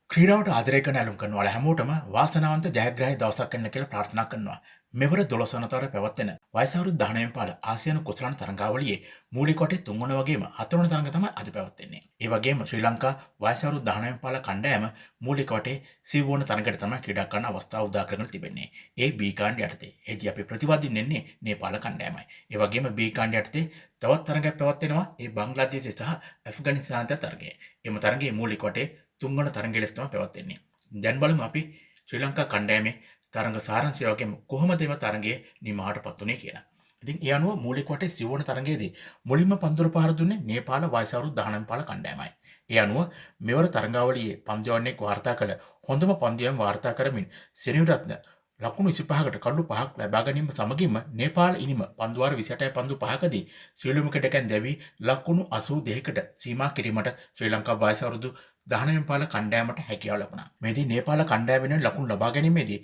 ක්‍රීඩාවට ආදරය කරන ඇලුම් කරන ඔයාලා හැමෝටම වාසනාවන්ත ජයග්‍රාහී දවසක් වෙන්න කියලා ප්‍රාර්ථනා කරනවා. මෙවර 12 වනතවර පැවැත්වෙන වයස අවුරුදු 19 පාල ආසියානු කුසලාන තරඟාවලියේ මූලික කොටේ 3 වන වගේම 4 වන තරඟ තමයි අද පැවැත්වෙන්නේ. ඒ වගේම ශ්‍රී ලංකා වයස අවුරුදු 19 පාල කණ්ඩායම මූලික කොටේ සිව් වන තරඟයට තමයි ක්‍රීඩා කරන්න අවස්ථාව උදා කරගෙන තිබෙන්නේ. ඒ B කාණ්ඩය යටතේ. එහිදී අපි ප්‍රතිවාදීන් එන්නේ නේපාල කණ්ඩායමයි. ඒ වගේම B කාණ්ඩය යටතේ තවත් තරඟයක් පැවැත්වෙනවා. ඒ බංග්ලාදේශය සහ ඇෆ්ගනිස්තාන අතර තරඟය. එම තරඟයේ මූලික කොටේ 3 වන තරඟය ලෙස තමයි පැවැත්වෙන්නේ. දැන් බලමු අපි ශ්‍රී ලංකා කණ්ඩායමේ තරඟ සාරාංශය වගේම කොහොමද මේ තරඟයේ නිමාවටපත් වුනේ කියලා. ඉතින් ඒ අනුව මූලික වටේ සිව්වන තරඟයේදී මුලින්ම පන්දුර පහර දුන්නේ නේපාල වයස අවුරුදු 19 පාල කණ්ඩායමයි. ඒ අනුව මෙවර තරඟාවලියේ පන්දුවන්නේක් වාර්තා කළ හොඳම පන්දුවම් වාර්තා කරමින් සිරිවිරත්න ලකුණු 25කට කඩලු 5ක් ලබා ගැනීම සමගින්ම නේපාල ඉනිම පන්දුවාර 28යි පන්දු 5කදී ශ්‍රී ලංකාවට දැවි ලකුණු 82කට සීමා කිරීමට ශ්‍රී ලංකා වයස අවුරුදු 19 පාල කණ්ඩායමට හැකියාව ලැබුණා. මේදී නේපාල කණ්ඩායම වෙනුවෙන් ලකුණු ලබා ගැනීමේදී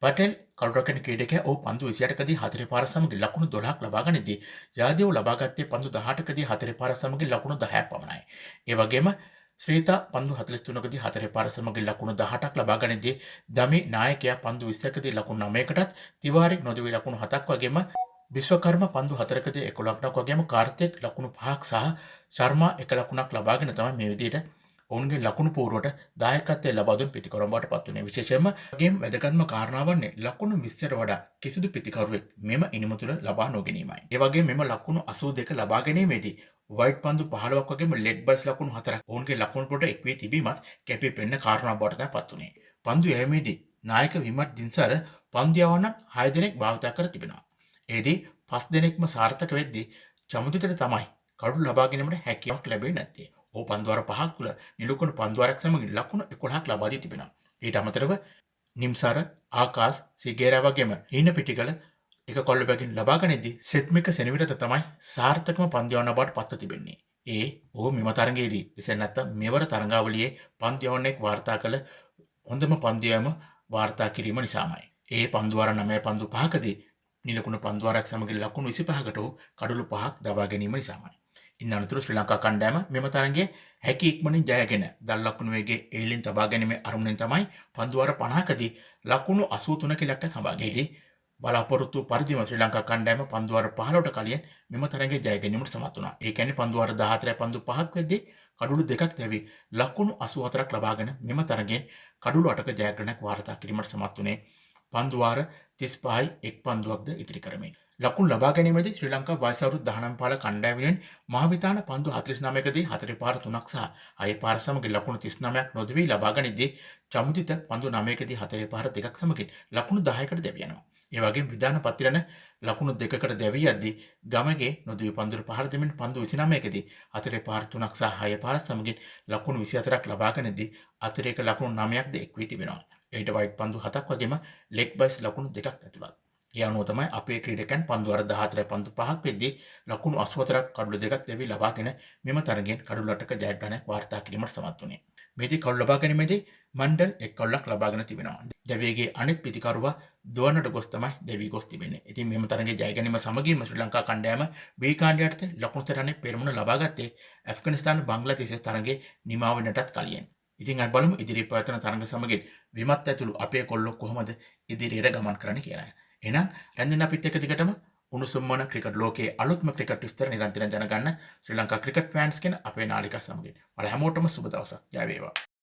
පටෙල් කල්රකන් ක්‍රීඩකයා ඔහු පන්දු 28කදී 4 පාර සමග ලකුණු 12ක් ලබා ගනිද්දී ජාදේව් ලබා ගත්තේ පන්දු 18කදී 4 පාර සමග ලකුණු 10ක් පමණයි. ඒ වගේම ශ්‍රීතා පන්දු 43කදී 4 පාර සමග ලකුණු 18ක් ලබා ගනිද්දී දමි නායකයා පන්දු 20කදී ලකුණු 9කටත් තිවාරික් නොදෙවි ලකුණු 7ක් වගේම විශ්වකර්ම පන්දු 4කදී 11ක් වගේම කාර්තික් ලකුණු 5ක් සහ ශර්මා 1 ලකුණක් ලබාගෙන තමයි මේ විදිහට ඔවුන්ගේ ලකුණු පූර්වට දායකත්වය ලබා දුන් පිතිකරුවන් බවට පත් වුණේ. විශේෂයෙන්ම ගේම් වැදගත්ම කාරණාව වන්නේ ලකුණු 20ට වඩා කිසිදු පිතිකරුවෙක් මෙම ඉනිම තුළ ලබා නොගැනීමයි. ඒ වගේම මෙම ලකුණු 82 ලබා ගැනීමේදී වයිට් පන්දු 15ක් වගේම ලෙග් බයිස් ලකුණු 4ක් ඔවුන්ගේ ලකුණු පොළට එක් වී තිබීමත් කැපී පෙනෙන කාරණාවක් බවට තමයි පත් වුණේ. පන්දු යැවීමේදී නායක විමත් දින්සාර පන්දු යවන්න 6 දෙනෙක් භාවිත කර තිබෙනවා. එෙහිදී 5 දෙනෙක්ම සාර්ථක වෙද්දී චමුදිතට තමයි කඩු ලබා ගැනීමට හැකියාවක් ලැබෙන්නේ නැත්තේ. ඔහු පන්දුවාර 5ක් තුළ නිලුකුණු පන්දුවාරයක් සමග ලකුණු 11ක් ලබා දී තිබෙනවා. ඊට අමතරව නිම්සාර, ආකාශ්, සිගේරා වගේම හීන පිටිකල එක කොල්ලබැගින් ලබා ගනිද්දී සෙත්මික සෙනවිරත තමයි සාර්ථකම පන්දු යවන්න බවට පත්ව තිබෙන්නේ. ඔහු මෙම තරඟයේදී එසේත් නැත්නම් මෙවර තරඟාවලියේ පන්දු යවන්නෙක් වාර්තා කළ හොඳම පන්දු යවීම වාර්තා කිරීම නිසාමයි. පන්දුවාර 9 පන්දු 5කදී නිලකුණු පන්දුවාරයක් සමග ලකුණු 25කට කඩලු 5ක් දබා ගැනීම නිසාමයි. ඉන් අනතුරු ශ්‍රී ලංකා කණ්ඩායම මෙම තරඟයේ හැකි ඉක්මනින් ජයගෙන දල් ලකුණු වේගයේ එළින් තබා ගැනීමේ අරමුණෙන් තමයි පන්දුවාර 50කදී ලකුණු 83ක ඉලක්කයක් හඹා ගියේදී බලාපොරොත්තු පරිදිම ශ්‍රී ලංකා කණ්ඩායම පන්දුවාර 15ට කලින් මෙම තරඟයේ ජය ගැනීමට සමත් වුණා. ඒ කියන්නේ පන්දුවාර 14 පන්දු 5ක් වෙද්දී කඩලු දෙකක් දැවි ලකුණු 84ක් ලබාගෙන මෙම තරඟයෙන් කඩලු 8ක ජයග්‍රහණයක් වාර්තා කිරීමට සමත් වුණේ. පන්දුවාර 35යි එක් පන්දුවක්ද ඉතිරි කරමින්. ලකුණු ලබා ගැනීමේදී ශ්‍රී ලංකා වයස අවුරුදු 19 පාල කණ්ඩායම වෙනුවෙන් මහවිතාන පන්දු 49කදී 4 පාර 3ක් සහ 6 පාර සමග ලකුණු 39ක් නොදෙවි ලබා ගනිද්දී චමුදිත පන්දු 9කදී 4 පාර 2ක් සමගින් ලකුණු 10කට දැවි යනවා. ඒ වගේම විධාන පත්තිරණ ලකුණු 2කට දැවි යද්දී ගමගේ නොදෙවි පන්දුර පහර දෙමින් පන්දු 29කදී 4 පාර 3ක් සහ 6 පාර සමගින් ලකුණු 24ක් ලබා ගනිද්දී අතිරේක ලකුණු 9ක්ද එක් වී තිබෙනවා. ඊට වයිට් පන්දු 7ක් වගේම ලෙග් බයිස් ලකුණු 2ක් ඇතුළත්. ඒ අනුව තමයි අපේ ක්‍රීඩකයන් පන්දුවාර 14 පන්දු 5ක් වෙද්දී ලකුණු 84ක් කඩලු 2ක් ලැබී ලබාගෙන මෙම තරගයෙන් කඩලු 8ක ජයග්‍රහණයක් වාර්තා කිරීමට සමත් වුණේ. මේදී කඩලු ලබා ගැනීමේදී මණ්ඩල් 1 කඩලක් ලබාගෙන තිබෙනවා. දැවියගේ අනෙක් පිතිකරුවා දුවන්නට ගොස් තමයි දැවි ගොස් තිබෙන්නේ. ඉතින් මෙම තරගයේ ජය ගැනීම සමගින්ම ශ්‍රී ලංකා කණ්ඩායම B කාණ්ඩයට ලකුණු තරණේ පෙරමුණ ලබා ගත්තේ ඇෆ්ගනිස්තාන බංග්ලාදේශ තරගයේ නිමා වෙනටත් කලින්. ඉතින් අපි බලමු ඉදිරියේ පවත්වන තරඟ සමගින් විමත් ඇතුළු අපේ කොල්ලෝ කොහොමද ඉදිරියට ගමන් කරන්නේ කියලා. එහෙනම් රැඳෙන්න අපිත් එක්ක දිගටම උණුසුම් වන ක්‍රිකට් ලෝකයේ අලුත්ම ක්‍රිකට් විස්තර නිරන්තරයෙන් දැනගන්න ශ්‍රී ලංකා ක්‍රිකට් ෆෑන්ස් කියන අපේ නාලිකා සමගින්. ඔයාලා හැමෝටම සුබ දවසක්. ජය වේවා.